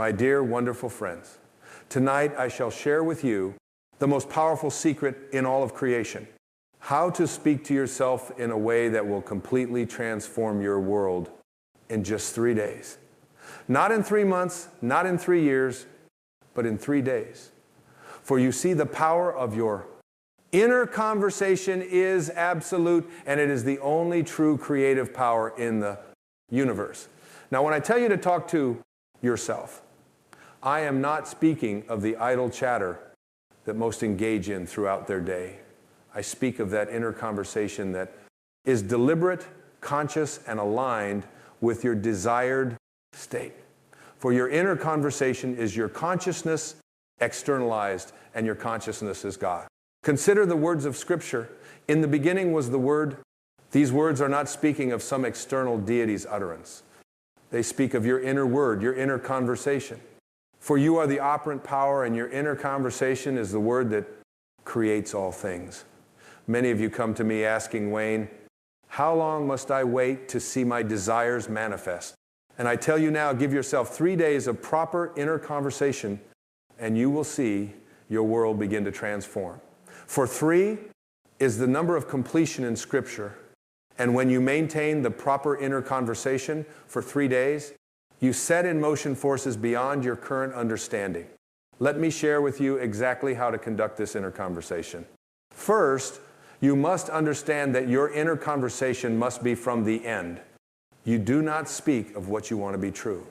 My dear, wonderful friends, tonight I shall share with you the most powerful secret in all of creation: how to speak to yourself in a way that will completely transform your world in just 3 days. Not in 3 months, not in 3 years, but in 3 days. For you see, the power of your inner conversation is absolute, and it is the only true creative power in the universe. Now, when I tell you to talk to yourself, I am not speaking of the idle chatter that most engage in throughout their day. I speak of that inner conversation that is deliberate, conscious, and aligned with your desired state. For your inner conversation is your consciousness externalized, and your consciousness is God. Consider the words of Scripture. In the beginning was the Word. These words are not speaking of some external deity's utterance. They speak of your inner word, your inner conversation. For you are the operant power, and your inner conversation is the word that creates all things. Many of you come to me asking, Wayne, how long must I wait to see my desires manifest? And I tell you now, give yourself 3 days of proper inner conversation, and you will see your world begin to transform. For 3 is the number of completion in Scripture. And when you maintain the proper inner conversation for 3 days, you set in motion forces beyond your current understanding. Let me share with you exactly how to conduct this inner conversation. First, you must understand that your inner conversation must be from the end. You do not speak of what you want to be true.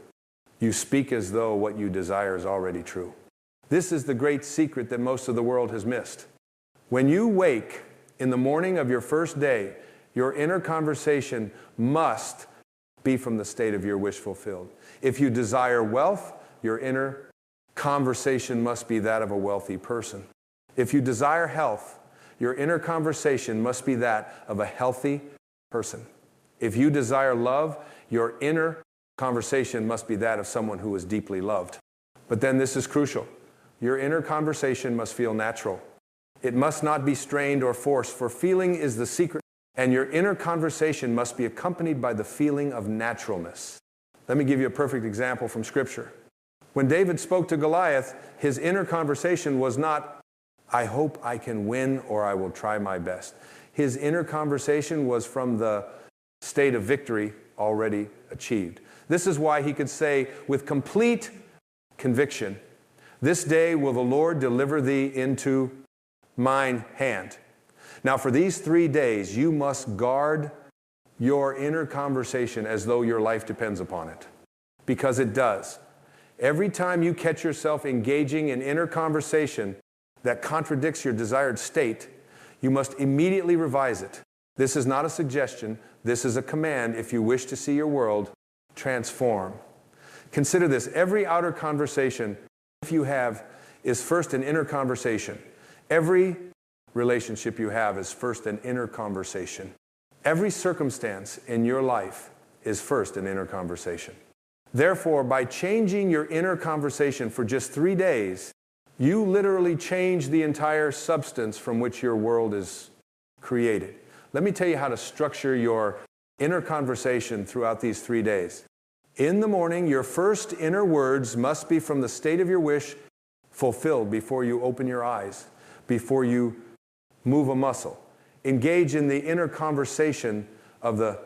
You speak as though what you desire is already true. This is the great secret that most of the world has missed. When you wake in the morning of your first day, your inner conversation must be from the state of your wish fulfilled. If you desire wealth, your inner conversation must be that of a wealthy person. If you desire health, your inner conversation must be that of a healthy person. If you desire love, your inner conversation must be that of someone who is deeply loved. But then this is crucial. Your inner conversation must feel natural. It must not be strained or forced, for feeling is the secret. And your inner conversation must be accompanied by the feeling of naturalness. Let me give you a perfect example from Scripture. When David spoke to Goliath, his inner conversation was not, I hope I can win or I will try my best. His inner conversation was from the state of victory already achieved. This is why he could say with complete conviction, this day will the Lord deliver thee into mine hand. Now, for these 3 days, you must guard your inner conversation as though your life depends upon it. Because it does. Every time you catch yourself engaging in inner conversation that contradicts your desired state, you must immediately revise it. This is not a suggestion. This is a command if you wish to see your world transform. Consider this. Every outer conversation you have is first an inner conversation. Every relationship you have is first an inner conversation. Every circumstance in your life is first an inner conversation. Therefore, by changing your inner conversation for just 3 days, you literally change the entire substance from which your world is created. Let me tell you how to structure your inner conversation throughout these 3 days. In the morning, your first inner words must be from the state of your wish fulfilled before you open your eyes, before you move a muscle. Engage in the inner conversation of the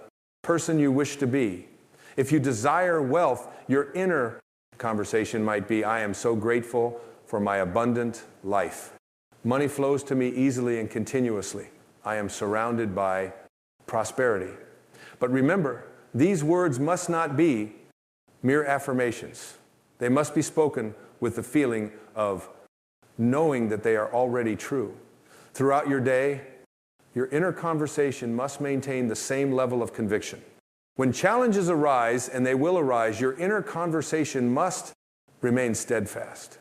person you wish to be. If you desire wealth, your inner conversation might be, I am so grateful for my abundant life. Money flows to me easily and continuously. I am surrounded by prosperity. But remember, these words must not be mere affirmations. They must be spoken with the feeling of knowing that they are already true. Throughout your day, your inner conversation must maintain the same level of conviction. When challenges arise, and they will arise, your inner conversation must remain steadfast.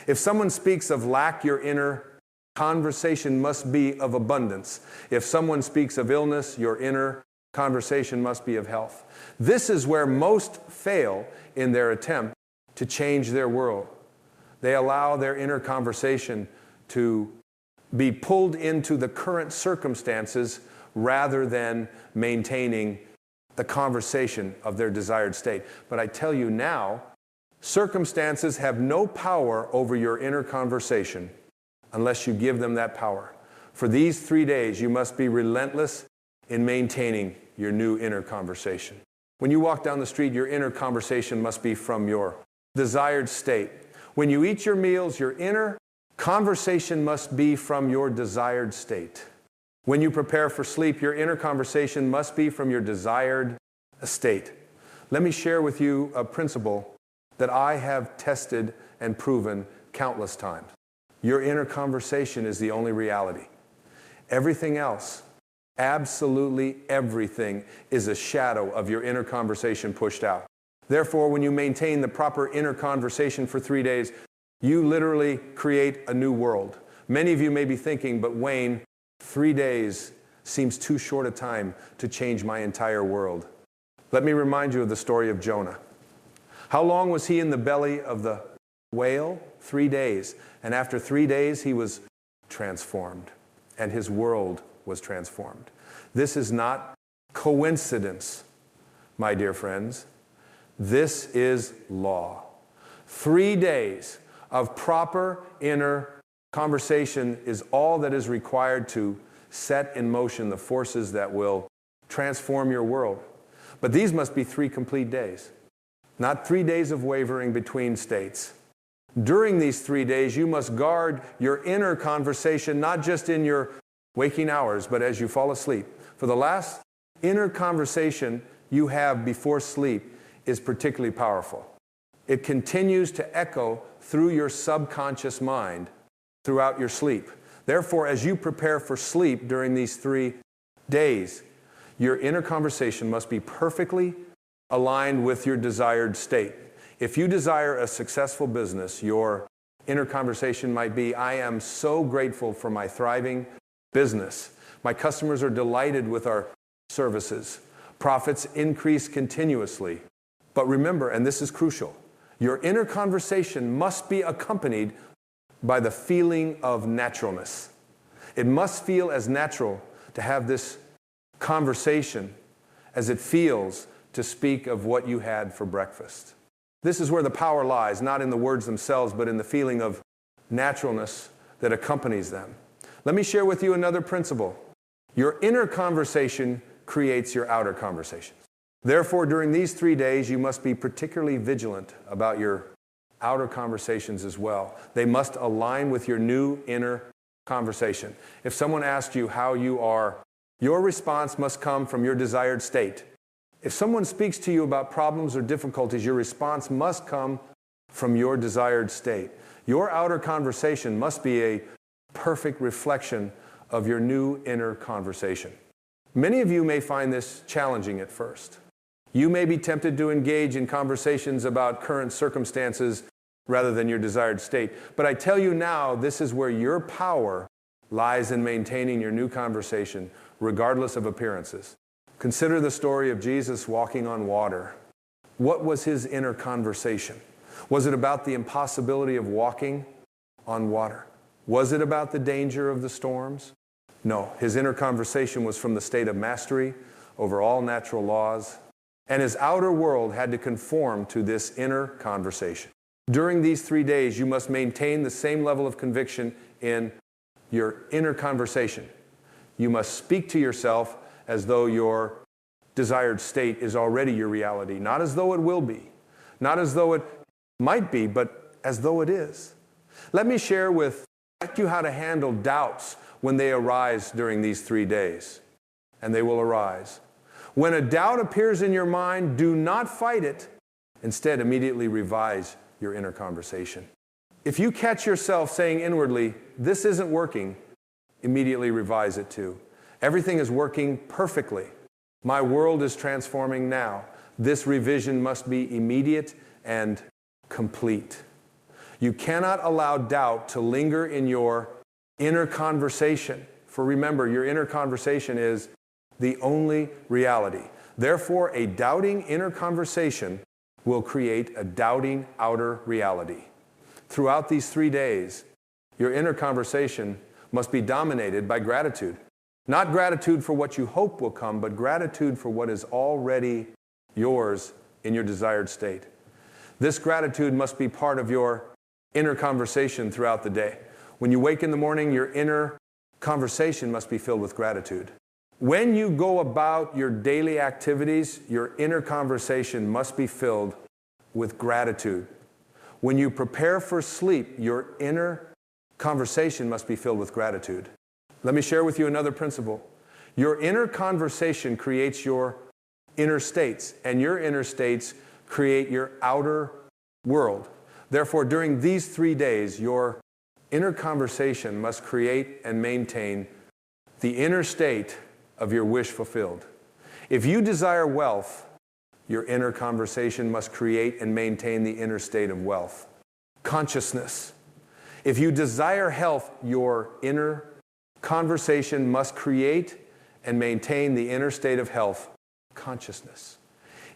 If someone speaks of lack, your inner conversation must be of abundance. If someone speaks of illness, your inner conversation must be of health. This is where most fail in their attempt to change their world. They allow their inner conversation to be pulled into the current circumstances rather than maintaining the conversation of their desired state. But I tell you now, Circumstances have no power over your inner conversation unless you give them that power. For these 3 days, you must be relentless in maintaining your new inner conversation. When you walk down the street, your inner conversation must be from your desired state. When you eat your meals, your inner conversation must be from your desired state. When you prepare for sleep, your inner conversation must be from your desired state. Let me share with you a principle that I have tested and proven countless times. Your inner conversation is the only reality. Everything else, absolutely everything, is a shadow of your inner conversation pushed out. Therefore, when you maintain the proper inner conversation for 3 days, you literally create a new world. Many of you may be thinking, but Wayne, 3 days seems too short a time to change my entire world. Let me remind you of the story of Jonah. How long was he in the belly of the whale? 3 days. And after 3 days, he was transformed, and his world was transformed. This is not coincidence, my dear friends. This is law. 3 days of proper inner conversation is all that is required to set in motion the forces that will transform your world. But these must be 3 complete days, not 3 days of wavering between states. During these 3 days, you must guard your inner conversation, not just in your waking hours, but as you fall asleep. For the last inner conversation you have before sleep is particularly powerful. It continues to echo through your subconscious mind throughout your sleep. Therefore, as you prepare for sleep during these 3 days, your inner conversation must be perfectly aligned with your desired state. If you desire a successful business, your inner conversation might be, I am so grateful for my thriving business. My customers are delighted with our services. Profits increase continuously. But remember, and this is crucial, your inner conversation must be accompanied by the feeling of naturalness. It must feel as natural to have this conversation as it feels to speak of what you had for breakfast. This is where the power lies, not in the words themselves, but in the feeling of naturalness that accompanies them. Let me share with you another principle. Your inner conversation creates your outer conversations. Therefore, during these 3 days, you must be particularly vigilant about your outer conversations as well. They must align with your new inner conversation. If someone asks you how you are, your response must come from your desired state. If someone speaks to you about problems or difficulties, your response must come from your desired state. Your outer conversation must be a perfect reflection of your new inner conversation. Many of you may find this challenging at first. You may be tempted to engage in conversations about current circumstances rather than your desired state. But I tell you now, this is where your power lies in maintaining your new conversation, regardless of appearances. Consider the story of Jesus walking on water. What was his inner conversation? Was it about the impossibility of walking on water? Was it about the danger of the storms? No, his inner conversation was from the state of mastery over all natural laws, and his outer world had to conform to this inner conversation. During these 3 days, you must maintain the same level of conviction in your inner conversation. You must speak to yourself as though your desired state is already your reality, not as though it will be, not as though it might be, but as though it is. Let me share with you how to handle doubts when they arise during these 3 days, and they will arise. When a doubt appears in your mind, do not fight it. Instead, immediately revise your inner conversation. If you catch yourself saying inwardly, this isn't working, immediately revise it too. Everything is working perfectly. My world is transforming now. This revision must be immediate and complete. You cannot allow doubt to linger in your inner conversation. For remember, your inner conversation is the only reality. Therefore, a doubting inner conversation will create a doubting outer reality. Throughout these 3 days, your inner conversation must be dominated by gratitude. Not gratitude for what you hope will come, but gratitude for what is already yours in your desired state. This gratitude must be part of your inner conversation throughout the day. When you wake in the morning, your inner conversation must be filled with gratitude. When you go about your daily activities, your inner conversation must be filled with gratitude. When you prepare for sleep, your inner conversation must be filled with gratitude. Let me share with you another principle. Your inner conversation creates your inner states, and your inner states create your outer world. Therefore, during these 3 days, your inner conversation must create and maintain the inner state of your wish fulfilled. If you desire wealth, your inner conversation must create and maintain the inner state of wealth. Consciousness. If you desire health, your inner conversation must create and maintain the inner state of health. Consciousness.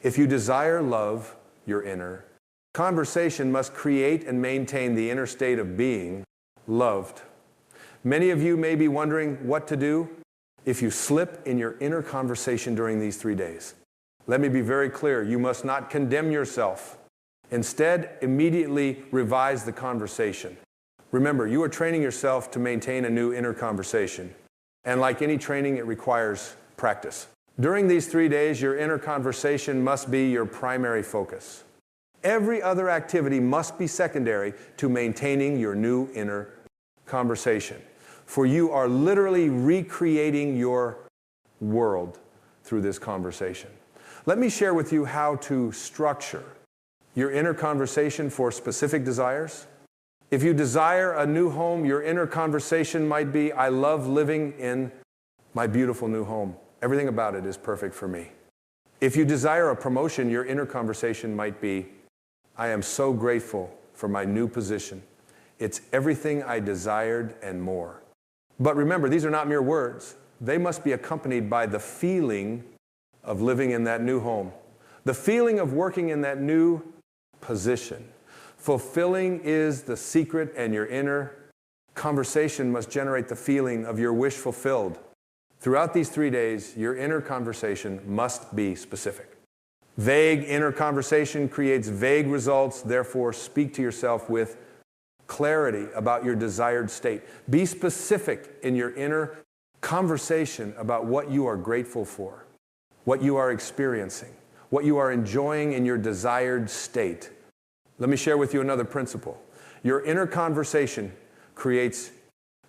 If you desire love, your inner conversation must create and maintain the inner state of being loved. Many of you may be wondering what to do if you slip in your inner conversation during these 3 days. Let me be very clear. You must not condemn yourself. Instead, immediately revise the conversation. Remember, you are training yourself to maintain a new inner conversation. And like any training, it requires practice. During these 3 days, your inner conversation must be your primary focus. Every other activity must be secondary to maintaining your new inner conversation. For you are literally recreating your world through this conversation. Let me share with you how to structure your inner conversation for specific desires. If you desire a new home, your inner conversation might be, I love living in my beautiful new home. Everything about it is perfect for me. If you desire a promotion, your inner conversation might be, I am so grateful for my new position. It's everything I desired and more. But remember, these are not mere words. They must be accompanied by the feeling of living in that new home. The feeling of working in that new position. Fulfilling is the secret, and your inner conversation must generate the feeling of your wish fulfilled. Throughout these 3 days, your inner conversation must be specific. Vague inner conversation creates vague results. Therefore, speak to yourself with clarity about your desired state. Be specific in your inner conversation about what you are grateful for, what you are experiencing, what you are enjoying in your desired state. Let me share with you another principle. Your inner conversation creates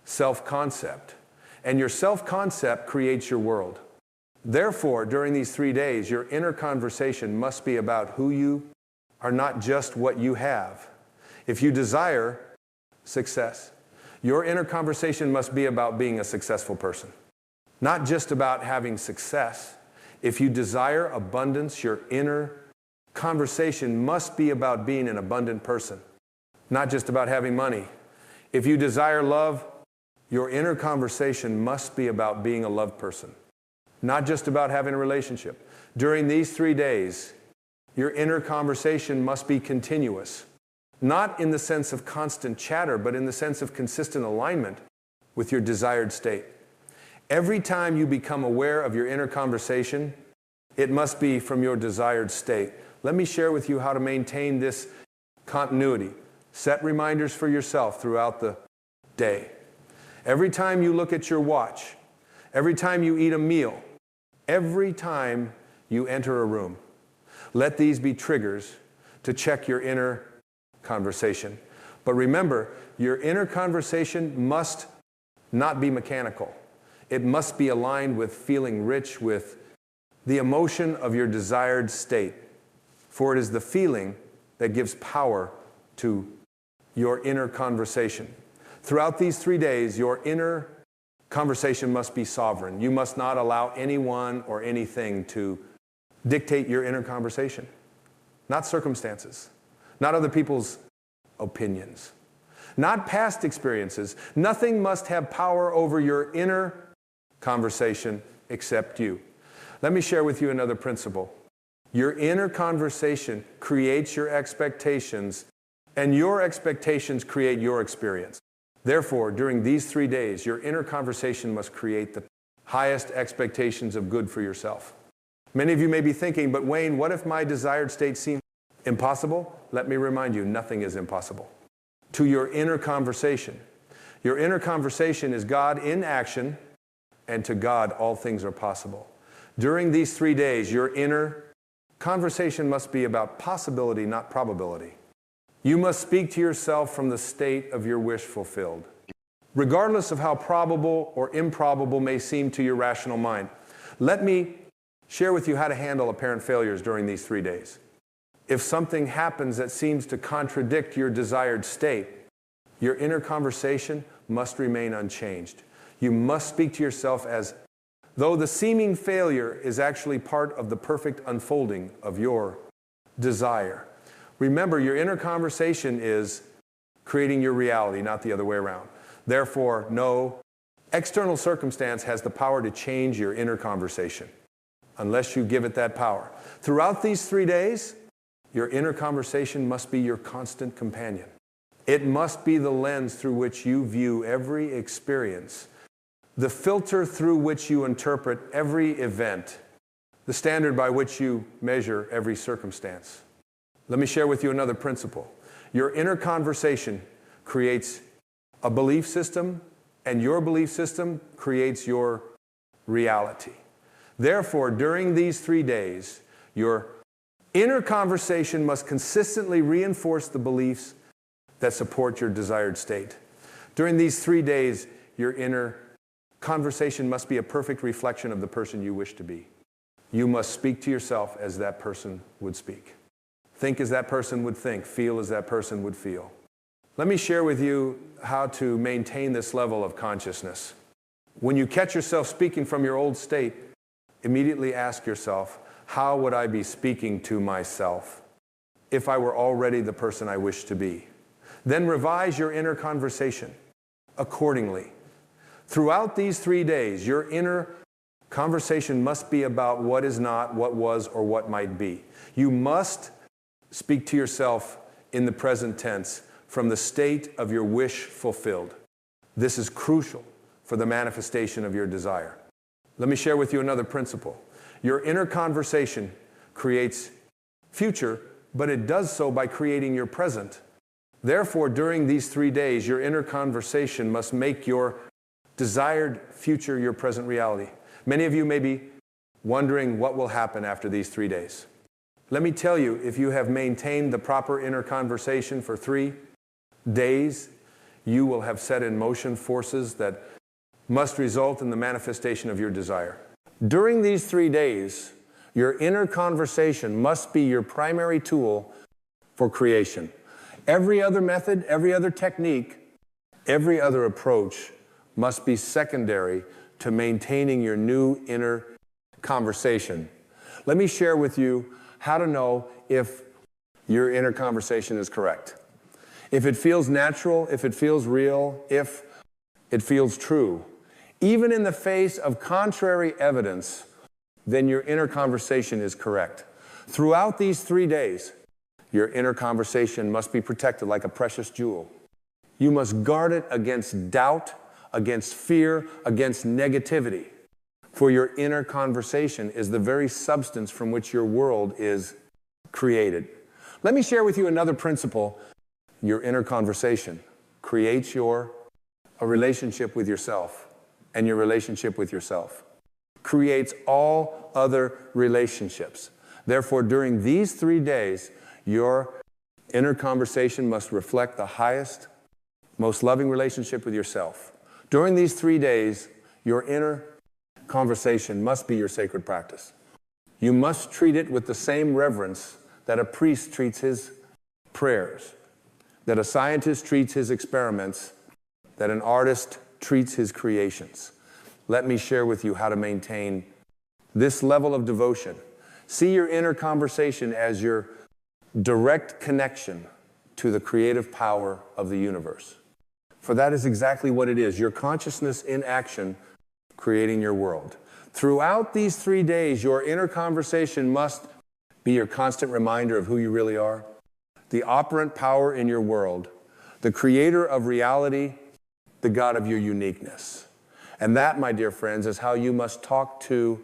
self-concept, and your self-concept creates your world. Therefore, during these 3 days, your inner conversation must be about who you are, not just what you have. If you desire success, your inner conversation must be about being a successful person, not just about having success. If you desire abundance, your inner conversation must be about being an abundant person, not just about having money. If you desire love, your inner conversation must be about being a loved person, not just about having a relationship. During these 3 days, your inner conversation must be continuous, not in the sense of constant chatter, but in the sense of consistent alignment with your desired state. Every time you become aware of your inner conversation, it must be from your desired state. Let me share with you how to maintain this continuity. Set reminders for yourself throughout the day. Every time you look at your watch, every time you eat a meal, every time you enter a room, let these be triggers to check your inner conversation. But remember, your inner conversation must not be mechanical. It must be aligned with feeling rich with the emotion of your desired state. For it is the feeling that gives power to your inner conversation. Throughout these 3 days, your inner conversation must be sovereign. You must not allow anyone or anything to dictate your inner conversation. Not circumstances, not other people's opinions, not past experiences. Nothing must have power over your inner conversation except you. Let me share with you another principle. Your inner conversation creates your expectations, and your expectations create your experience. Therefore, during these 3 days, your inner conversation must create the highest expectations of good for yourself. Many of you may be thinking, but Wayne, what if my desired state seems Impossible? Let me remind you, nothing is impossible. To your inner conversation. Your inner conversation is God in action, and to God all things are possible. During these 3 days, your inner conversation must be about possibility, not probability. You must speak to yourself from the state of your wish fulfilled. Regardless of how probable or improbable may seem to your rational mind, let me share with you how to handle apparent failures during these 3 days. If something happens that seems to contradict your desired state, your inner conversation must remain unchanged. You must speak to yourself as though the seeming failure is actually part of the perfect unfolding of your desire. Remember, your inner conversation is creating your reality, not the other way around. Therefore, no external circumstance has the power to change your inner conversation unless you give it that power. Throughout these 3 days, your inner conversation must be your constant companion. It must be the lens through which you view every experience, the filter through which you interpret every event, the standard by which you measure every circumstance. Let me share with you another principle. Your inner conversation creates a belief system, and your belief system creates your reality. Therefore, during these 3 days, your inner conversation must consistently reinforce the beliefs that support your desired state. During these 3 days, your inner conversation must be a perfect reflection of the person you wish to be. You must speak to yourself as that person would speak. Think as that person would think. Feel as that person would feel. Let me share with you how to maintain this level of consciousness. When you catch yourself speaking from your old state, immediately ask yourself, how would I be speaking to myself if I were already the person I wish to be? Then revise your inner conversation accordingly. Throughout these 3 days, your inner conversation must be about what is not, what was, or what might be. You must speak to yourself in the present tense from the state of your wish fulfilled. This is crucial for the manifestation of your desire. Let me share with you another principle. Your inner conversation creates future, but it does so by creating your present. Therefore, during these 3 days, your inner conversation must make your desired future your present reality. Many of you may be wondering what will happen after these 3 days. Let me tell you, if you have maintained the proper inner conversation for 3 days, you will have set in motion forces that must result in the manifestation of your desire. During these 3 days, your inner conversation must be your primary tool for creation. Every other method, every other technique, every other approach must be secondary to maintaining your new inner conversation. Let me share with you how to know if your inner conversation is correct. If it feels natural, if it feels real, if it feels true, even in the face of contrary evidence, then your inner conversation is correct. Throughout these 3 days, your inner conversation must be protected like a precious jewel. You must guard it against doubt, against fear, against negativity. For your inner conversation is the very substance from which your world is created. Let me share with you another principle. Your inner conversation creates a relationship with yourself, and your relationship with yourself creates all other relationships. Therefore, during these 3 days, your inner conversation must reflect the highest, most loving relationship with yourself. During these 3 days, your inner conversation must be your sacred practice. You must treat it with the same reverence that a priest treats his prayers, that a scientist treats his experiments, that an artist treats his creations. Let me share with you how to maintain this level of devotion. See your inner conversation as your direct connection to the creative power of the universe. For that is exactly what it is, your consciousness in action creating your world. Throughout these 3 days, your inner conversation must be your constant reminder of who you really are, the operant power in your world, the creator of reality, the God of your uniqueness. And that, my dear friends, is how you must talk to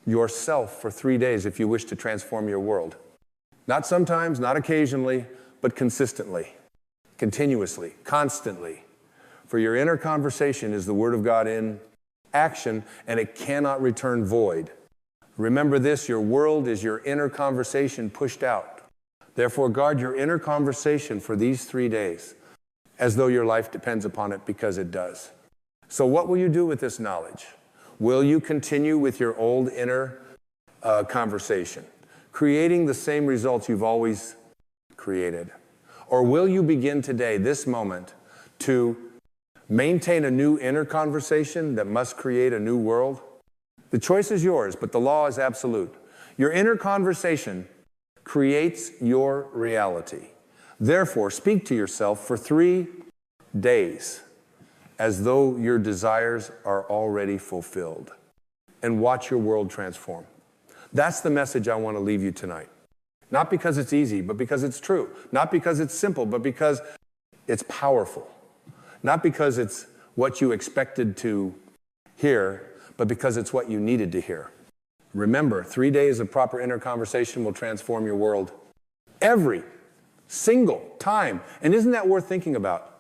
yourself for 3 days if you wish to transform your world. Not sometimes, not occasionally, but consistently, continuously, constantly. For your inner conversation is the Word of God in action, and it cannot return void. Remember this, your world is your inner conversation pushed out. Therefore, guard your inner conversation for these 3 days, as though your life depends upon it, because it does. So what will you do with this knowledge? Will you continue with your old inner conversation, creating the same results you've always created? Or will you begin today, this moment, to maintain a new inner conversation that must create a new world? The choice is yours, but the law is absolute. Your inner conversation creates your reality. Therefore, speak to yourself for 3 days as though your desires are already fulfilled, and watch your world transform. That's the message I want to leave you tonight. Not because it's easy, but because it's true. Not because it's simple, but because it's powerful. Not because it's what you expected to hear, but because it's what you needed to hear. Remember, 3 days of proper inner conversation will transform your world every single time. And isn't that worth thinking about?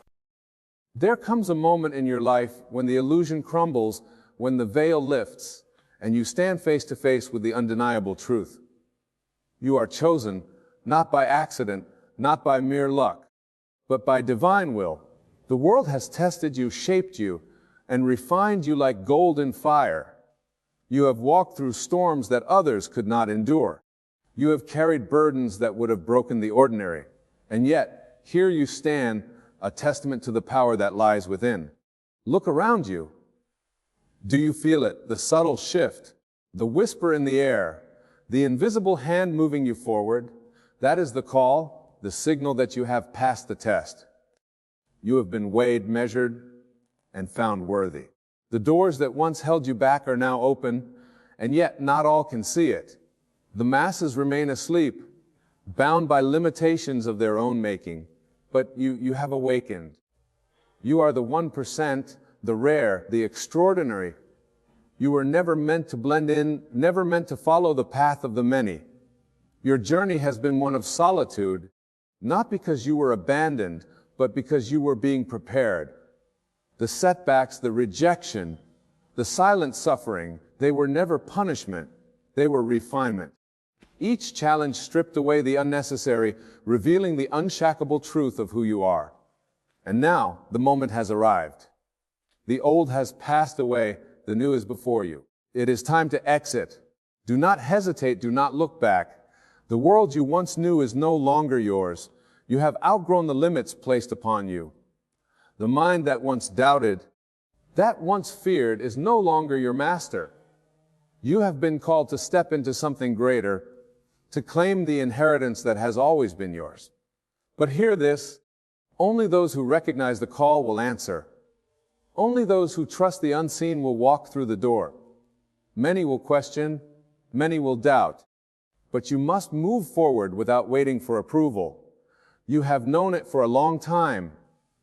There comes a moment in your life when the illusion crumbles, when the veil lifts, and you stand face to face with the undeniable truth. You are chosen, not by accident, not by mere luck, but by divine will. The world has tested you, shaped you, and refined you like gold in fire. You have walked through storms that others could not endure. You have carried burdens that would have broken the ordinary. And yet, here you stand, a testament to the power that lies within. Look around you. Do you feel it? The subtle shift, the whisper in the air, the invisible hand moving you forward? That is the call, the signal that you have passed the test. You have been weighed, measured, and found worthy. The doors that once held you back are now open, and yet not all can see it. The masses remain asleep, bound by limitations of their own making. But you have awakened. You are the 1%, the rare, the extraordinary. You were never meant to blend in, never meant to follow the path of the many. Your journey has been one of solitude, not because you were abandoned, but because you were being prepared. The setbacks, the rejection, the silent suffering, they were never punishment, they were refinement. Each challenge stripped away the unnecessary, revealing the unshackable truth of who you are. And now, the moment has arrived. The old has passed away, the new is before you. It is time to exit. Do not hesitate, do not look back. The world you once knew is no longer yours. You have outgrown the limits placed upon you. The mind that once doubted, that once feared, is no longer your master. You have been called to step into something greater, to claim the inheritance that has always been yours. But hear this, only those who recognize the call will answer. Only those who trust the unseen will walk through the door. Many will question, many will doubt, but you must move forward without waiting for approval. You have known it for a long time,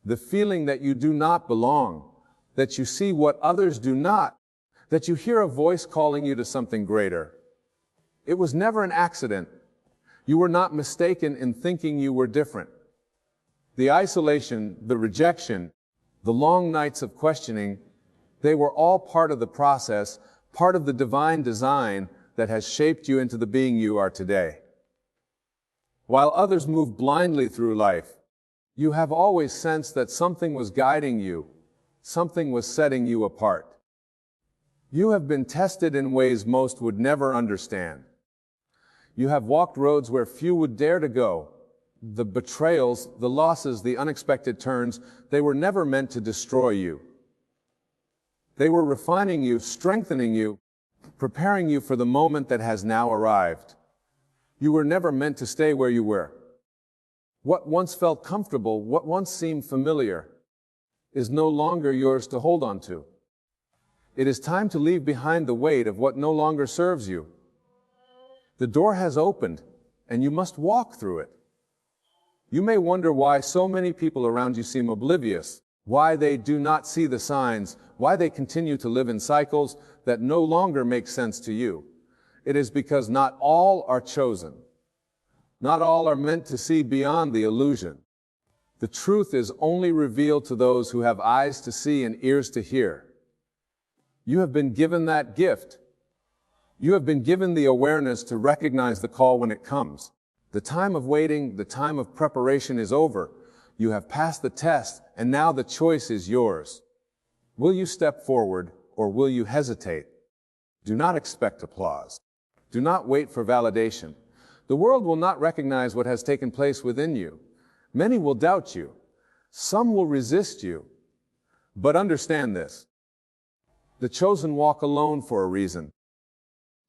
the feeling that you do not belong, that you see what others do not, that you hear a voice calling you to something greater. It was never an accident. You were not mistaken in thinking you were different. The isolation, the rejection, the long nights of questioning, they were all part of the process, part of the divine design that has shaped you into the being you are today. While others move blindly through life, you have always sensed that something was guiding you, something was setting you apart. You have been tested in ways most would never understand. You have walked roads where few would dare to go. The betrayals, the losses, the unexpected turns, they were never meant to destroy you. They were refining you, strengthening you, preparing you for the moment that has now arrived. You were never meant to stay where you were. What once felt comfortable, what once seemed familiar, is no longer yours to hold on to. It is time to leave behind the weight of what no longer serves you. The door has opened, and you must walk through it. You may wonder why so many people around you seem oblivious, why they do not see the signs, why they continue to live in cycles that no longer make sense to you. It is because not all are chosen. Not all are meant to see beyond the illusion. The truth is only revealed to those who have eyes to see and ears to hear. You have been given that gift. You have been given the awareness to recognize the call when it comes. The time of waiting, the time of preparation is over. You have passed the test, and now the choice is yours. Will you step forward, or will you hesitate? Do not expect applause. Do not wait for validation. The world will not recognize what has taken place within you. Many will doubt you. Some will resist you. But understand this. The chosen walk alone for a reason.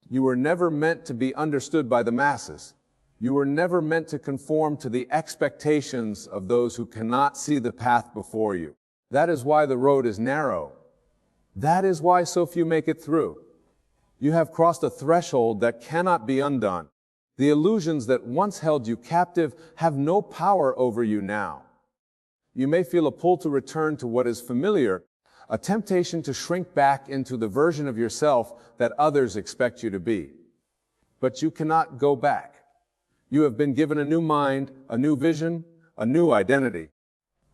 You were never meant to be understood by the masses. You were never meant to conform to the expectations of those who cannot see the path before you. That is why the road is narrow. That is why so few make it through. You have crossed a threshold that cannot be undone. The illusions that once held you captive have no power over you now. You may feel a pull to return to what is familiar, a temptation to shrink back into the version of yourself that others expect you to be. But you cannot go back. You have been given a new mind, a new vision, a new identity.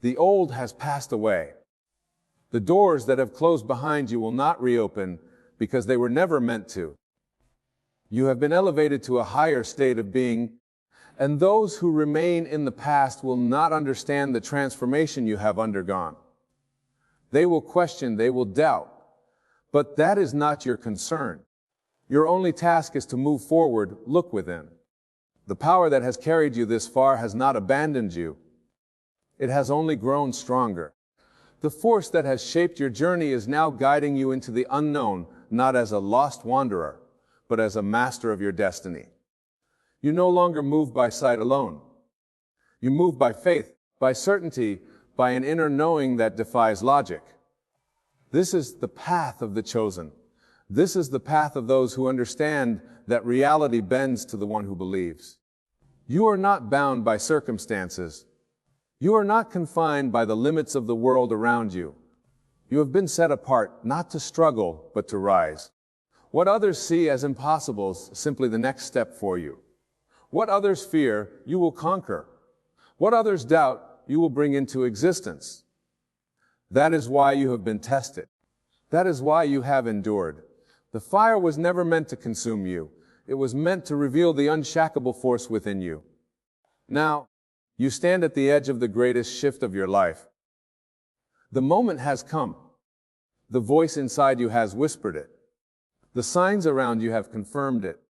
The old has passed away. The doors that have closed behind you will not reopen because they were never meant to. You have been elevated to a higher state of being, and those who remain in the past will not understand the transformation you have undergone. They will question, they will doubt, but that is not your concern. Your only task is to move forward, look within. The power that has carried you this far has not abandoned you. It has only grown stronger. The force that has shaped your journey is now guiding you into the unknown, not as a lost wanderer, but as a master of your destiny. You no longer move by sight alone. You move by faith, by certainty, by an inner knowing that defies logic. This is the path of the chosen. This is the path of those who understand that reality bends to the one who believes. You are not bound by circumstances. You are not confined by the limits of the world around you. You have been set apart not to struggle, but to rise. What others see as impossible is simply the next step for you. What others fear, you will conquer. What others doubt, you will bring into existence. That is why you have been tested. That is why you have endured. The fire was never meant to consume you. It was meant to reveal the unshackable force within you. Now, you stand at the edge of the greatest shift of your life. The moment has come. The voice inside you has whispered it. The signs around you have confirmed it.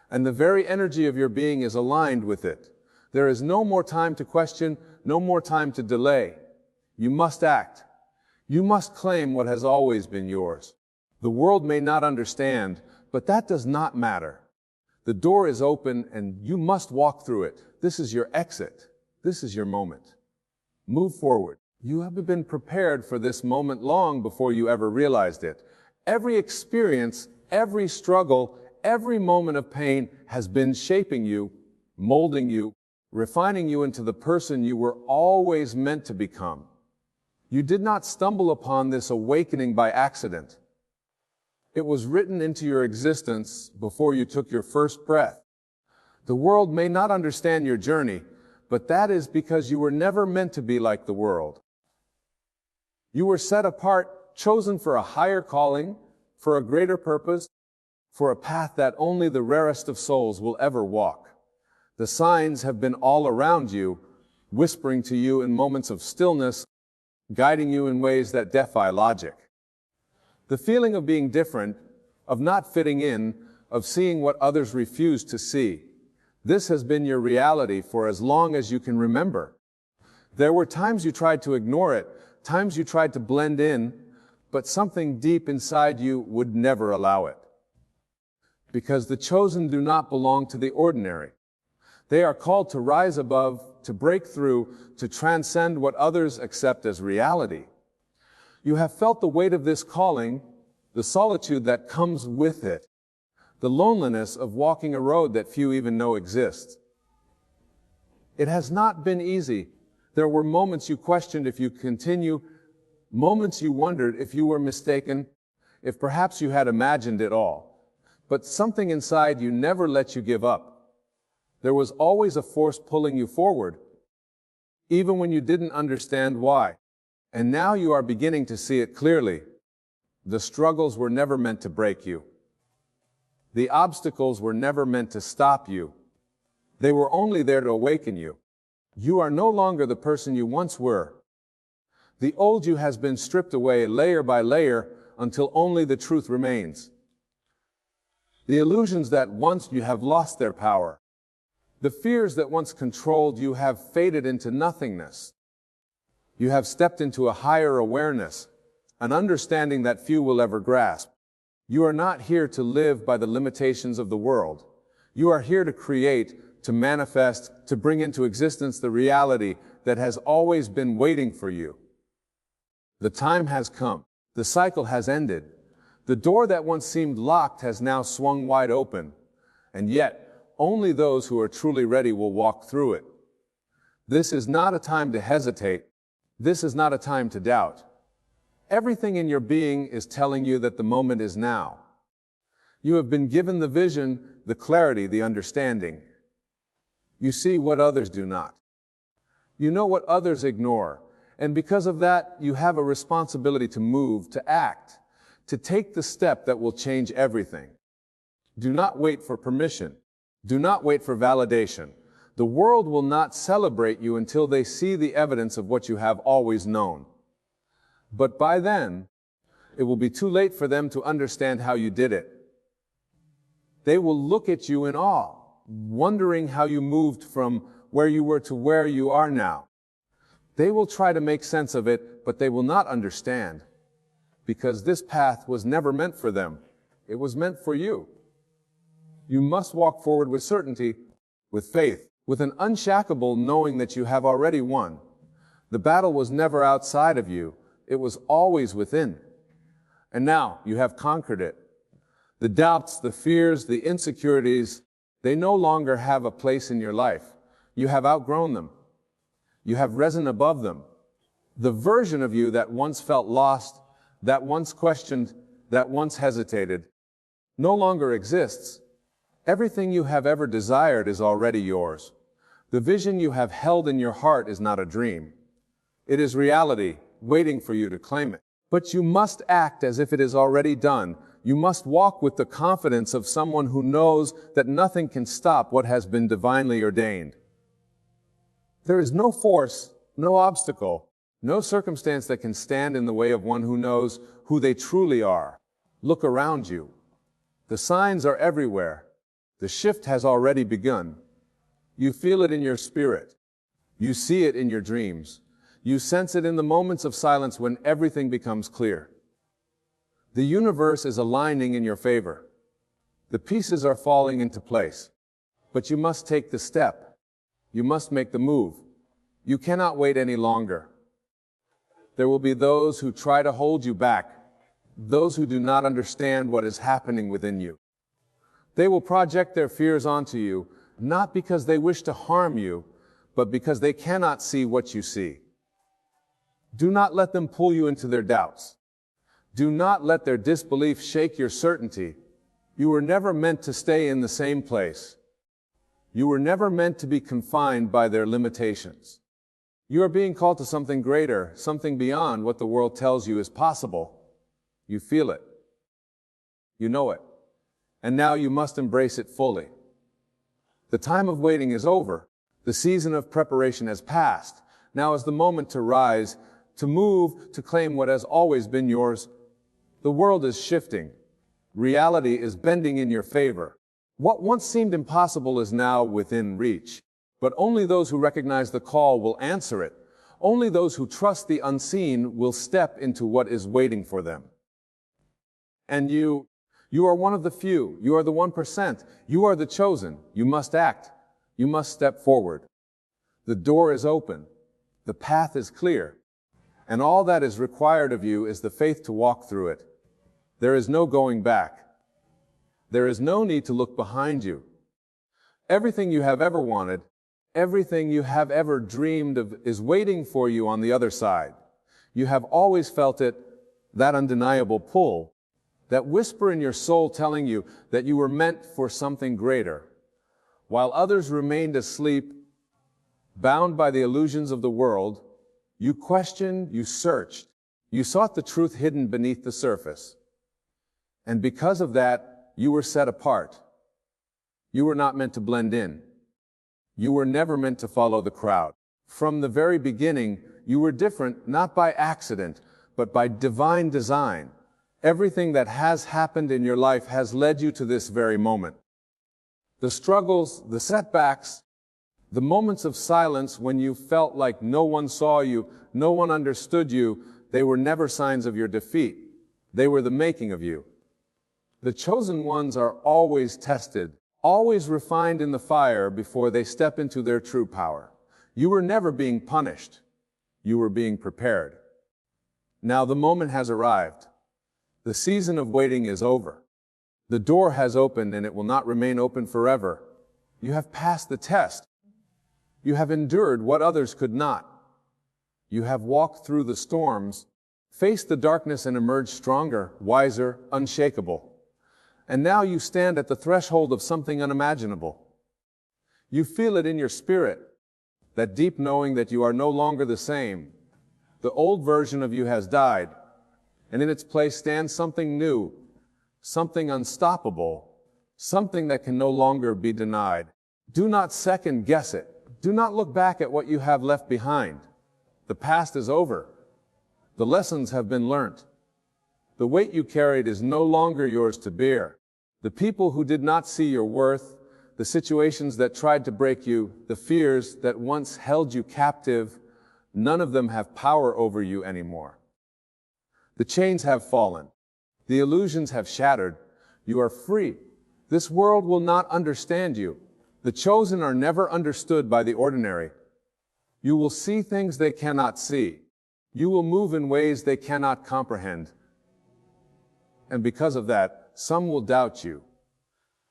And the very energy of your being is aligned with it. There is no more time to question, no more time to delay. You must act. You must claim what has always been yours. The world may not understand, but that does not matter. The door is open and you must walk through it. This is your exit. This is your moment. Move forward. You have been prepared for this moment long before you ever realized it. Every experience, every struggle, every moment of pain has been shaping you, molding you, refining you into the person you were always meant to become. You did not stumble upon this awakening by accident. It was written into your existence before you took your first breath. The world may not understand your journey, but that is because you were never meant to be like the world. You were set apart, chosen for a higher calling, for a greater purpose, for a path that only the rarest of souls will ever walk. The signs have been all around you, whispering to you in moments of stillness, guiding you in ways that defy logic. The feeling of being different, of not fitting in, of seeing what others refuse to see. This has been your reality for as long as you can remember. There were times you tried to ignore it, times you tried to blend in, but something deep inside you would never allow it. Because the chosen do not belong to the ordinary. They are called to rise above, to break through, to transcend what others accept as reality. You have felt the weight of this calling, the solitude that comes with it, the loneliness of walking a road that few even know exists. It has not been easy. There were moments you questioned if you continue, moments you wondered if you were mistaken, if perhaps you had imagined it all. But something inside you never let you give up. There was always a force pulling you forward, even when you didn't understand why. And now you are beginning to see it clearly. The struggles were never meant to break you. The obstacles were never meant to stop you. They were only there to awaken you. You are no longer the person you once were. The old you has been stripped away layer by layer until only the truth remains. The illusions that once you have lost their power. The fears that once controlled you have faded into nothingness. You have stepped into a higher awareness, an understanding that few will ever grasp. You are not here to live by the limitations of the world. You are here to create, to manifest, to bring into existence the reality that has always been waiting for you. The time has come. The cycle has ended. The door that once seemed locked has now swung wide open. And yet, only those who are truly ready will walk through it. This is not a time to hesitate. This is not a time to doubt. Everything in your being is telling you that the moment is now. You have been given the vision, the clarity, the understanding. You see what others do not. You know what others ignore. And because of that, you have a responsibility to move, to act, to take the step that will change everything. Do not wait for permission. Do not wait for validation. The world will not celebrate you until they see the evidence of what you have always known. But by then, it will be too late for them to understand how you did it. They will look at you in awe, wondering how you moved from where you were to where you are now. They will try to make sense of it, but they will not understand, because this path was never meant for them. It was meant for you. You must walk forward with certainty, with faith, with an unshakable knowing that you have already won. The battle was never outside of you. It was always within. And now you have conquered it. The doubts, the fears, the insecurities, they no longer have a place in your life. You have outgrown them. You have risen above them. The version of you that once felt lost, that once questioned, that once hesitated, no longer exists. Everything you have ever desired is already yours. The vision you have held in your heart is not a dream. It is reality, waiting for you to claim it. But you must act as if it is already done. You must walk with the confidence of someone who knows that nothing can stop what has been divinely ordained. There is no force, no obstacle, no circumstance that can stand in the way of one who knows who they truly are. Look around you. The signs are everywhere. The shift has already begun. You feel it in your spirit. You see it in your dreams. You sense it in the moments of silence when everything becomes clear. The universe is aligning in your favor. The pieces are falling into place. But you must take the step. You must make the move. You cannot wait any longer. There will be those who try to hold you back, those who do not understand what is happening within you. They will project their fears onto you, not because they wish to harm you, but because they cannot see what you see. Do not let them pull you into their doubts. Do not let their disbelief shake your certainty. You were never meant to stay in the same place. You were never meant to be confined by their limitations. You are being called to something greater, something beyond what the world tells you is possible. You feel it. You know it. And now you must embrace it fully. The time of waiting is over. The season of preparation has passed. Now is the moment to rise, to move, to claim what has always been yours. The world is shifting. Reality is bending in your favor. What once seemed impossible is now within reach. But only those who recognize the call will answer it. Only those who trust the unseen will step into what is waiting for them. And you are one of the few. You are the 1%. You are the chosen. You must act. You must step forward. The door is open. The path is clear. And all that is required of you is the faith to walk through it. There is no going back. There is no need to look behind you. Everything you have ever wanted, everything you have ever dreamed of is waiting for you on the other side. You have always felt it, that undeniable pull, that whisper in your soul telling you that you were meant for something greater. While others remained asleep, bound by the illusions of the world, you questioned, you searched, you sought the truth hidden beneath the surface. And because of that, you were set apart. You were not meant to blend in. You were never meant to follow the crowd. From the very beginning, you were different, not by accident, but by divine design. Everything that has happened in your life has led you to this very moment. The struggles, the setbacks, the moments of silence when you felt like no one saw you, no one understood you, they were never signs of your defeat. They were the making of you. The chosen ones are always tested, always refined in the fire before they step into their true power. You were never being punished. You were being prepared. Now the moment has arrived. The season of waiting is over. The door has opened and it will not remain open forever. You have passed the test. You have endured what others could not. You have walked through the storms, faced the darkness and emerged stronger, wiser, unshakable. And now you stand at the threshold of something unimaginable. You feel it in your spirit, that deep knowing that you are no longer the same. The old version of you has died, and in its place stands something new, something unstoppable, something that can no longer be denied. Do not second guess it. Do not look back at what you have left behind. The past is over. The lessons have been learnt. The weight you carried is no longer yours to bear. The people who did not see your worth, the situations that tried to break you, the fears that once held you captive, none of them have power over you anymore. The chains have fallen. The illusions have shattered. You are free. This world will not understand you. The chosen are never understood by the ordinary. You will see things they cannot see. You will move in ways they cannot comprehend. And because of that, some will doubt you.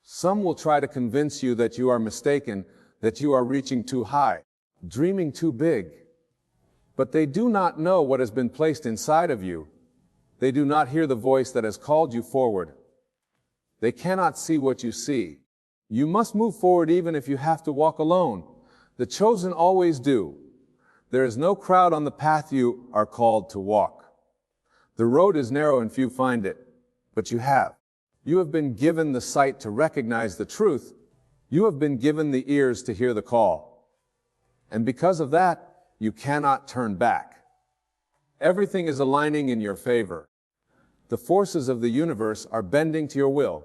Some will try to convince you that you are mistaken, that you are reaching too high, dreaming too big. But they do not know what has been placed inside of you. They do not hear the voice that has called you forward. They cannot see what you see. You must move forward even if you have to walk alone. The chosen always do. There is no crowd on the path you are called to walk. The road is narrow and few find it, but you have. You have been given the sight to recognize the truth. You have been given the ears to hear the call. And because of that, you cannot turn back. Everything is aligning in your favor. The forces of the universe are bending to your will.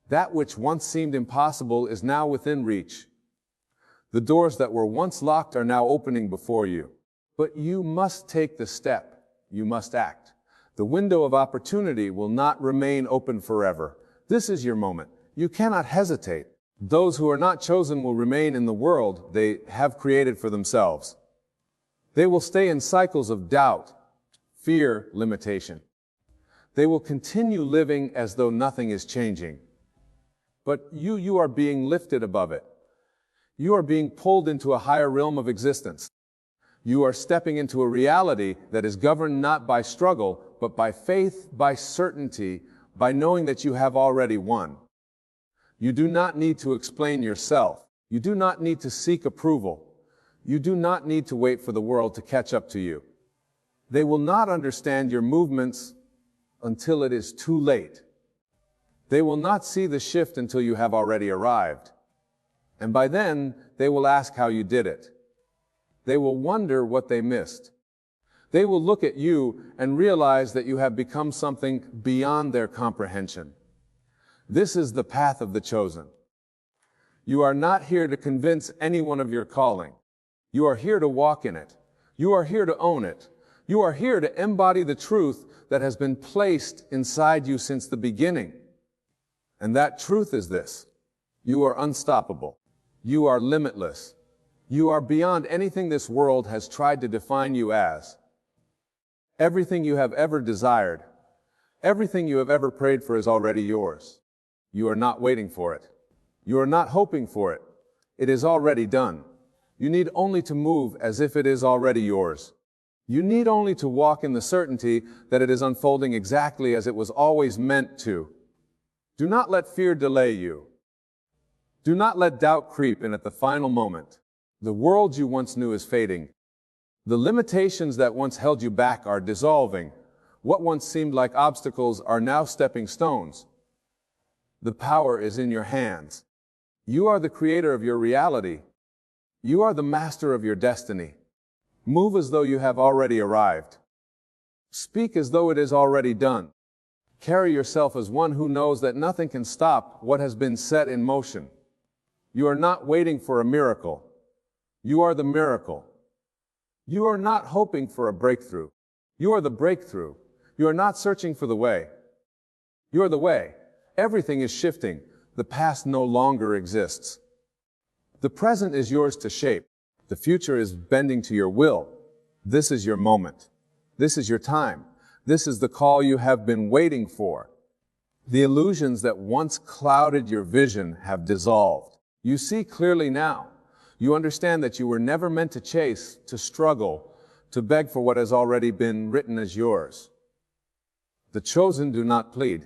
That which once seemed impossible is now within reach. The doors that were once locked are now opening before you. But you must take the step. You must act. The window of opportunity will not remain open forever. This is your moment. You cannot hesitate. Those who are not chosen will remain in the world they have created for themselves. They will stay in cycles of doubt, fear, limitation. They will continue living as though nothing is changing. But you are being lifted above it. You are being pulled into a higher realm of existence. You are stepping into a reality that is governed not by struggle, but by faith, by certainty, by knowing that you have already won. You do not need to explain yourself. You do not need to seek approval. You do not need to wait for the world to catch up to you. They will not understand your movements until it is too late. They will not see the shift until you have already arrived. And by then, they will ask how you did it. They will wonder what they missed. They will look at you and realize that you have become something beyond their comprehension. This is the path of the chosen. You are not here to convince anyone of your calling. You are here to walk in it. You are here to own it. You are here to embody the truth that has been placed inside you since the beginning. And that truth is this: you are unstoppable. You are limitless. You are beyond anything this world has tried to define you as. Everything you have ever desired, everything you have ever prayed for is already yours. You are not waiting for it. You are not hoping for it. It is already done. You need only to move as if it is already yours. You need only to walk in the certainty that it is unfolding exactly as it was always meant to. Do not let fear delay you. Do not let doubt creep in at the final moment. The world you once knew is fading. The limitations that once held you back are dissolving. What once seemed like obstacles are now stepping stones. The power is in your hands. You are the creator of your reality. You are the master of your destiny. Move as though you have already arrived. Speak as though it is already done. Carry yourself as one who knows that nothing can stop what has been set in motion. You are not waiting for a miracle. You are the miracle. You are not hoping for a breakthrough. You are the breakthrough. You are not searching for the way. You are the way. Everything is shifting. The past no longer exists. The present is yours to shape. The future is bending to your will. This is your moment. This is your time. This is the call you have been waiting for. The illusions that once clouded your vision have dissolved. You see clearly now. You understand that you were never meant to chase, to struggle, to beg for what has already been written as yours. The chosen do not plead.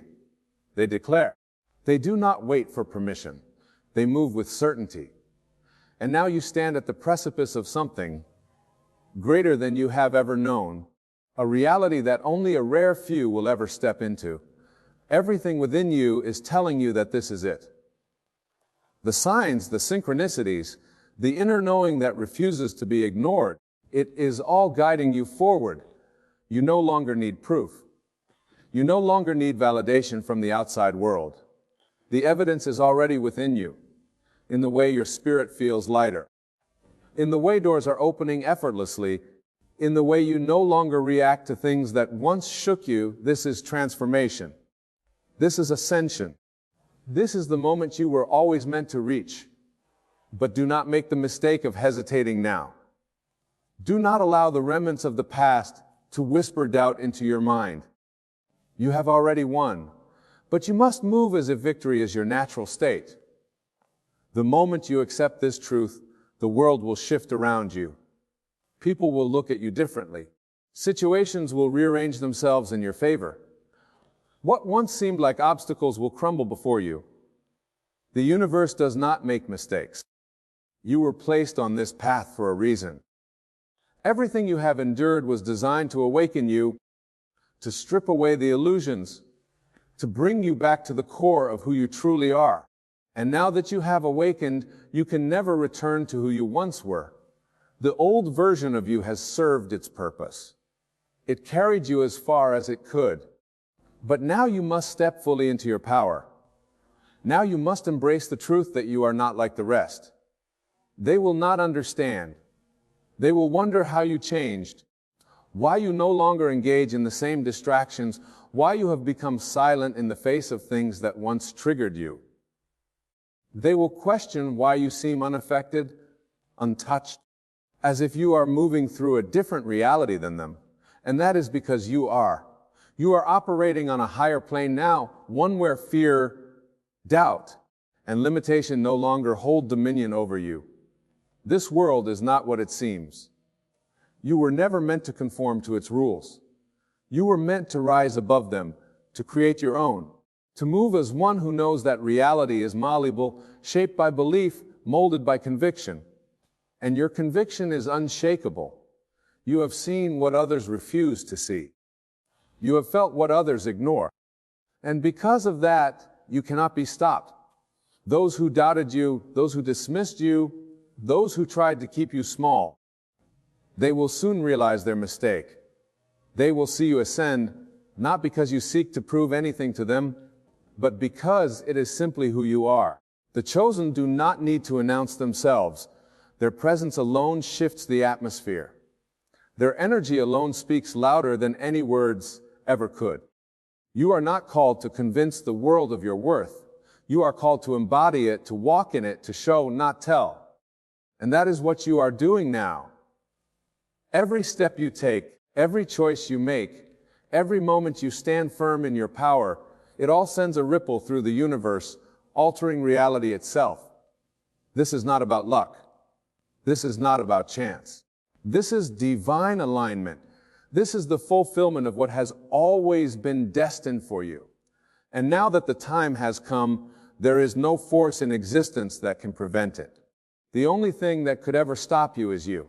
They declare. They do not wait for permission. They move with certainty. And now you stand at the precipice of something greater than you have ever known, a reality that only a rare few will ever step into. Everything within you is telling you that this is it. The signs, the synchronicities, the inner knowing that refuses to be ignored, it is all guiding you forward. You no longer need proof. You no longer need validation from the outside world. The evidence is already within you, in the way your spirit feels lighter, in the way doors are opening effortlessly, in the way you no longer react to things that once shook you. This is transformation. This is ascension. This is the moment you were always meant to reach. But do not make the mistake of hesitating now. Do not allow the remnants of the past to whisper doubt into your mind. You have already won, but you must move as if victory is your natural state. The moment you accept this truth, the world will shift around you. People will look at you differently. Situations will rearrange themselves in your favor. What once seemed like obstacles will crumble before you. The universe does not make mistakes. You were placed on this path for a reason. Everything you have endured was designed to awaken you, to strip away the illusions, to bring you back to the core of who you truly are. And now that you have awakened, you can never return to who you once were. The old version of you has served its purpose. It carried you as far as it could. But now you must step fully into your power. Now you must embrace the truth that you are not like the rest. They will not understand. They will wonder how you changed, why you no longer engage in the same distractions, why you have become silent in the face of things that once triggered you. They will question why you seem unaffected, untouched, as if you are moving through a different reality than them. And that is because you are. You are operating on a higher plane now, one where fear, doubt, and limitation no longer hold dominion over you. This world is not what it seems. You were never meant to conform to its rules. You were meant to rise above them, to create your own, to move as one who knows that reality is malleable, shaped by belief, molded by conviction. And your conviction is unshakable. You have seen what others refuse to see. You have felt what others ignore. And because of that, you cannot be stopped. Those who doubted you, those who dismissed you, those who tried to keep you small, they will soon realize their mistake. They will see you ascend, not because you seek to prove anything to them, but because it is simply who you are. The chosen do not need to announce themselves. Their presence alone shifts the atmosphere. Their energy alone speaks louder than any words ever could. You are not called to convince the world of your worth. You are called to embody it, to walk in it, to show, not tell. And that is what you are doing now. Every step you take, every choice you make, every moment you stand firm in your power, it all sends a ripple through the universe, altering reality itself. This is not about luck. This is not about chance. This is divine alignment. This is the fulfillment of what has always been destined for you. And now that the time has come, There is no force in existence that can prevent it. The only thing that could ever stop you is you.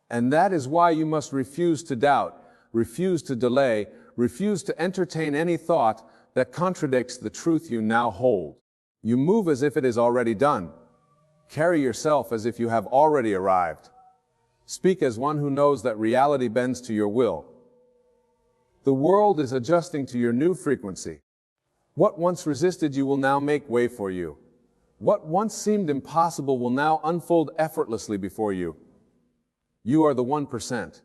And that is why you must refuse to doubt, refuse to delay, refuse to entertain any thought that contradicts the truth you now hold. You move as if it is already done. Carry yourself as if you have already arrived. Speak as one who knows that reality bends to your will. The world is adjusting to your new frequency. What once resisted you will now make way for you. What once seemed impossible will now unfold effortlessly before you. You are the 1%.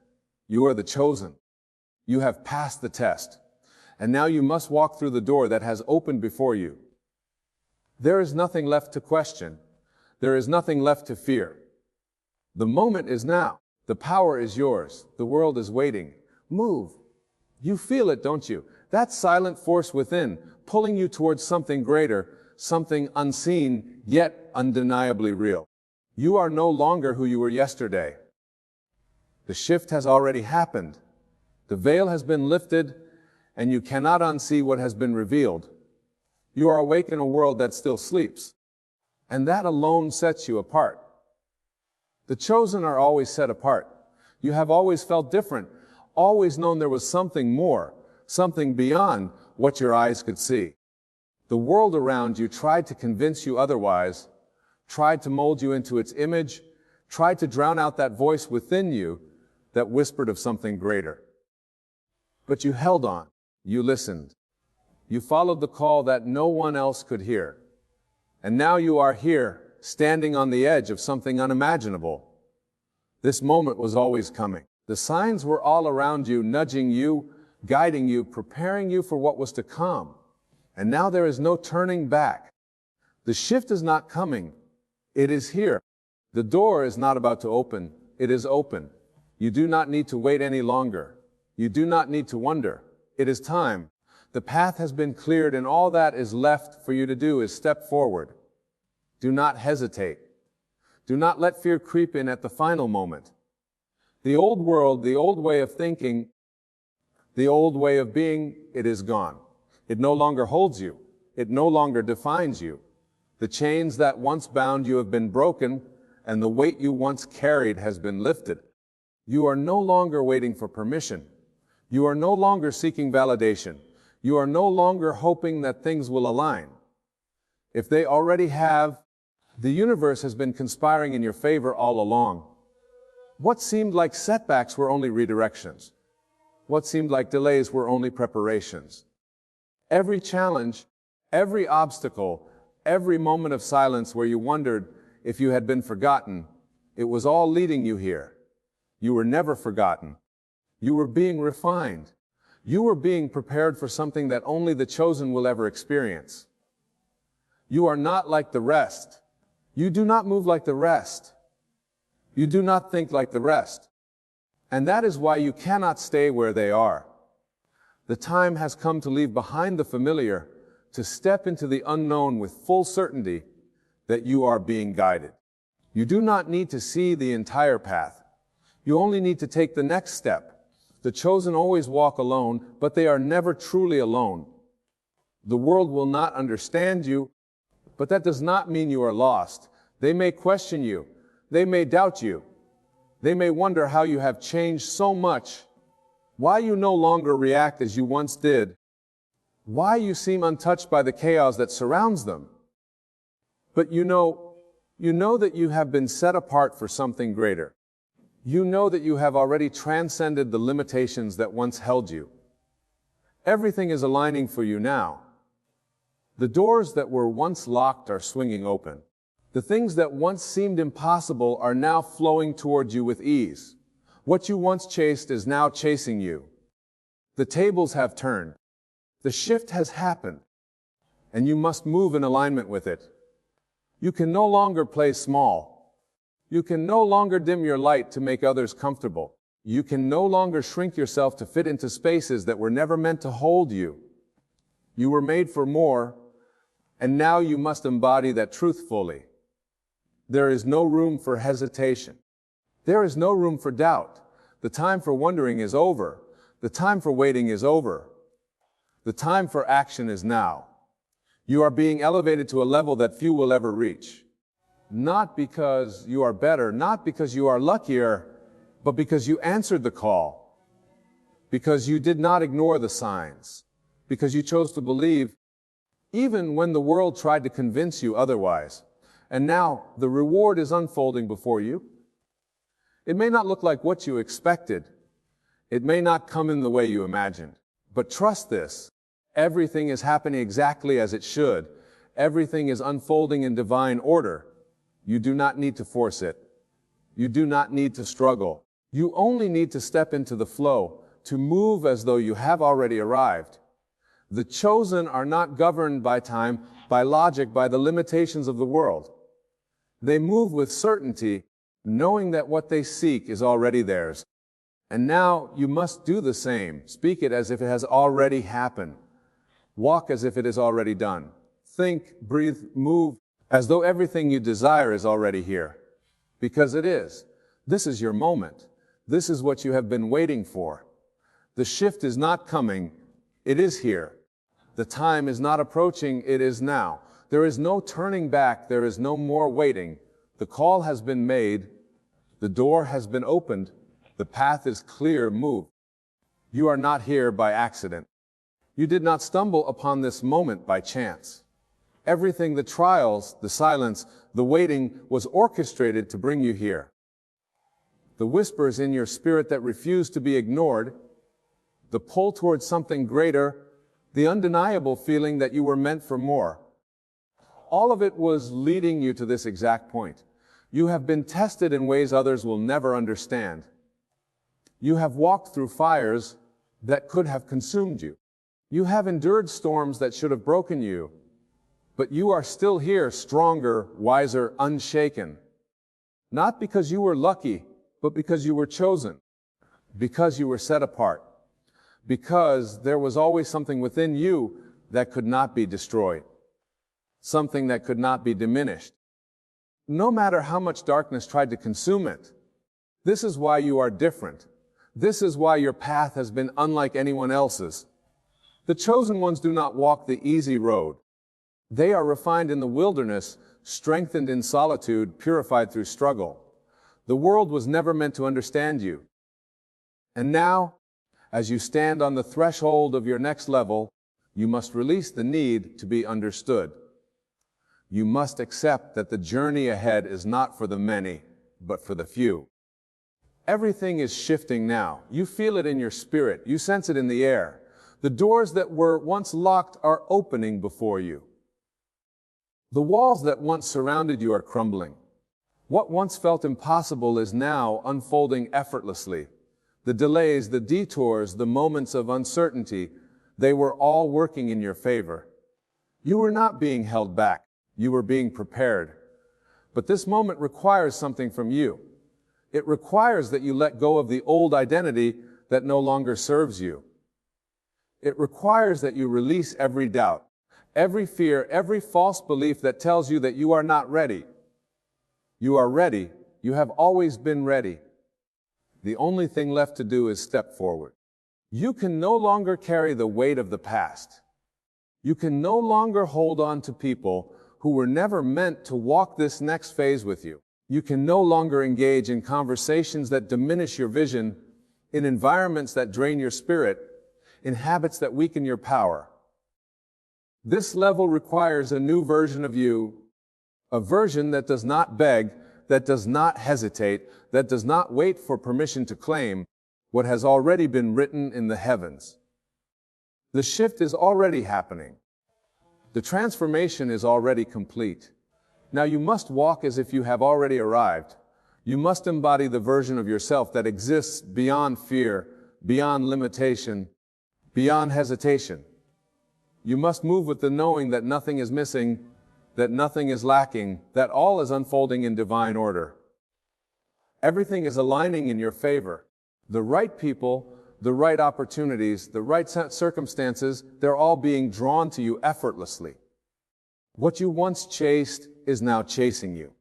You are the chosen. You have passed the test. And now you must walk through the door that has opened before you. There is nothing left to question. There is nothing left to fear. The moment is now. The power is yours. The world is waiting. Move. You feel it, don't you? That silent force within, pulling you towards something greater, something unseen, yet undeniably real. You are no longer who you were yesterday. The shift has already happened. The veil has been lifted, and you cannot unsee what has been revealed. You are awake in a world that still sleeps, and that alone sets you apart. The chosen are always set apart. You have always felt different, always known there was something more, something beyond what your eyes could see. The world around you tried to convince you otherwise, tried to mold you into its image, tried to drown out that voice within you that whispered of something greater. But you held on. You listened. You followed the call that no one else could hear. And now you are here, standing on the edge of something unimaginable. This moment was always coming. The signs were all around you, nudging you, guiding you, preparing you for what was to come. And now there is no turning back. The shift is not coming. It is here. The door is not about to open. It is open. You do not need to wait any longer. You do not need to wonder. It is time. The path has been cleared, and all that is left for you to do is step forward. Do not hesitate. Do not let fear creep in at the final moment. The old world, the old way of thinking, the old way of being, it is gone. It no longer holds you. It no longer defines you. The chains that once bound you have been broken, and the weight you once carried has been lifted. You are no longer waiting for permission. You are no longer seeking validation. You are no longer hoping that things will align. If they already have, the universe has been conspiring in your favor all along. What seemed like setbacks were only redirections. What seemed like delays were only preparations. Every challenge, every obstacle, every moment of silence where you wondered if you had been forgotten, it was all leading you here. You were never forgotten. You were being refined. You were being prepared for something that only the chosen will ever experience. You are not like the rest. You do not move like the rest. You do not think like the rest. And that is why you cannot stay where they are. The time has come to leave behind the familiar, to step into the unknown with full certainty that you are being guided. You do not need to see the entire path. You only need to take the next step. The chosen always walk alone, but they are never truly alone. The world will not understand you, but that does not mean you are lost. They may question you. They may doubt you. They may wonder how you have changed so much, why you no longer react as you once did, why you seem untouched by the chaos that surrounds them. But you know that you have been set apart for something greater. You know that you have already transcended the limitations that once held you. Everything is aligning for you now. The doors that were once locked are swinging open. The things that once seemed impossible are now flowing towards you with ease. What you once chased is now chasing you. The tables have turned. The shift has happened, and you must move in alignment with it. You can no longer play small. You can no longer dim your light to make others comfortable. You can no longer shrink yourself to fit into spaces that were never meant to hold you. You were made for more, and now you must embody that truth fully. There is no room for hesitation. There is no room for doubt. The time for wondering is over. The time for waiting is over. The time for action is now. You are being elevated to a level that few will ever reach. Not because you are better, not because you are luckier, but because you answered the call. Because you did not ignore the signs. Because you chose to believe, even when the world tried to convince you otherwise. And now, the reward is unfolding before you. It may not look like what you expected. It may not come in the way you imagined. But trust this. Everything is happening exactly as it should. Everything is unfolding in divine order. You do not need to force it. You do not need to struggle. You only need to step into the flow, to move as though you have already arrived. The chosen are not governed by time, by logic, by the limitations of the world. They move with certainty, knowing that what they seek is already theirs. And now you must do the same. Speak it as if it has already happened. Walk as if it is already done. Think, breathe, move, as though everything you desire is already here. Because it is. This is your moment. This is what you have been waiting for. The shift is not coming. It is here. The time is not approaching. It is now. There is no turning back. There is no more waiting. The call has been made. The door has been opened. The path is clear. Move. You are not here by accident. You did not stumble upon this moment by chance. Everything, the trials, the silence, the waiting, was orchestrated to bring you here. The whispers in your spirit that refuse to be ignored, the pull towards something greater, the undeniable feeling that you were meant for more. All of it was leading you to this exact point. You have been tested in ways others will never understand. You have walked through fires that could have consumed you. You have endured storms that should have broken you. But you are still here, stronger, wiser, unshaken. Not because you were lucky, but because you were chosen. Because you were set apart. Because there was always something within you that could not be destroyed. Something that could not be diminished. No matter how much darkness tried to consume it. This is why you are different. This is why your path has been unlike anyone else's. The chosen ones do not walk the easy road. They are refined in the wilderness, strengthened in solitude, purified through struggle. The world was never meant to understand you. And now, as you stand on the threshold of your next level, you must release the need to be understood. You must accept that the journey ahead is not for the many, but for the few. Everything is shifting now. You feel it in your spirit. You sense it in the air. The doors that were once locked are opening before you. The walls that once surrounded you are crumbling. What once felt impossible is now unfolding effortlessly. The delays, the detours, the moments of uncertainty, they were all working in your favor. You were not being held back. You were being prepared. But this moment requires something from you. It requires that you let go of the old identity that no longer serves you. It requires that you release every doubt, every fear, every false belief that tells you that you are not ready. You are ready. You have always been ready. The only thing left to do is step forward. You can no longer carry the weight of the past. You can no longer hold on to people who were never meant to walk this next phase with you. You can no longer engage in conversations that diminish your vision, in environments that drain your spirit, in habits that weaken your power. This level requires a new version of you, a version that does not beg, that does not hesitate, that does not wait for permission to claim what has already been written in the heavens. The shift is already happening. The transformation is already complete. Now you must walk as if you have already arrived. You must embody the version of yourself that exists beyond fear, beyond limitation, beyond hesitation. You must move with the knowing that nothing is missing, that nothing is lacking, that all is unfolding in divine order. Everything is aligning in your favor. The right people, the right opportunities, the right circumstances, they're all being drawn to you effortlessly. What you once chased is now chasing you.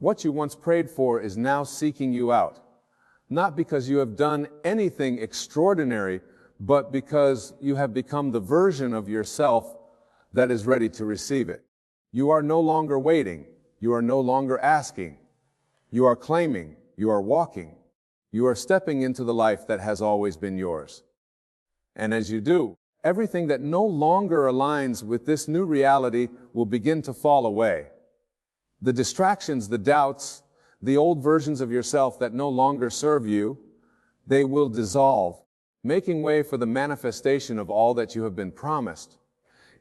What you once prayed for is now seeking you out. Not because you have done anything extraordinary, but because you have become the version of yourself that is ready to receive it. You are no longer waiting. You are no longer asking. You are claiming. You are walking. You are stepping into the life that has always been yours. And as you do, everything that no longer aligns with this new reality will begin to fall away. The distractions, the doubts, the old versions of yourself that no longer serve you, they will dissolve, making way for the manifestation of all that you have been promised.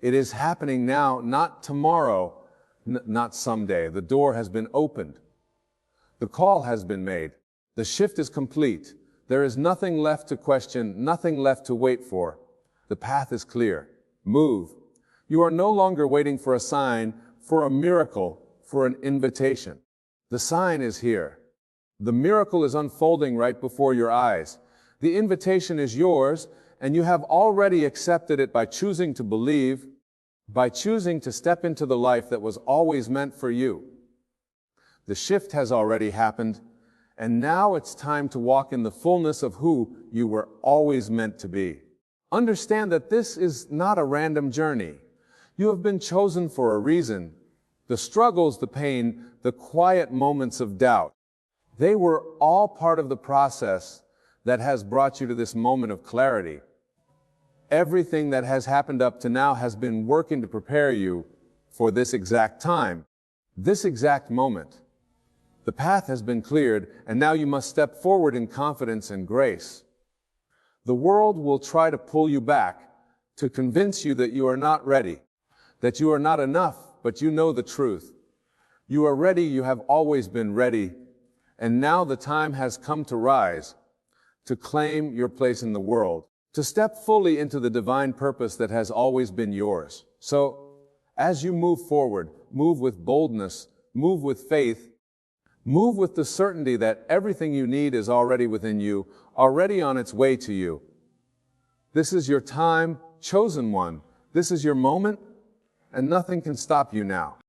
It is happening now, not tomorrow, not someday. The door has been opened. The call has been made. The shift is complete. There is nothing left to question, nothing left to wait for. The path is clear. Move. You are no longer waiting for a sign, for a miracle, for an invitation. The sign is here. The miracle is unfolding right before your eyes. The invitation is yours, and you have already accepted it by choosing to believe, by choosing to step into the life that was always meant for you. The shift has already happened, and now it's time to walk in the fullness of who you were always meant to be. Understand that this is not a random journey. You have been chosen for a reason. The struggles, the pain, the quiet moments of doubt, they were all part of the process that has brought you to this moment of clarity. Everything that has happened up to now has been working to prepare you for this exact time, this exact moment. The path has been cleared, and now you must step forward in confidence and grace. The world will try to pull you back, to convince you that you are not ready, that you are not enough, but you know the truth. You are ready, you have always been ready, and now the time has come to rise, to claim your place in the world, to step fully into the divine purpose that has always been yours. So, as you move forward, move with boldness, move with faith, move with the certainty that everything you need is already within you, already on its way to you. This is your time, chosen one. This is your moment, and nothing can stop you now.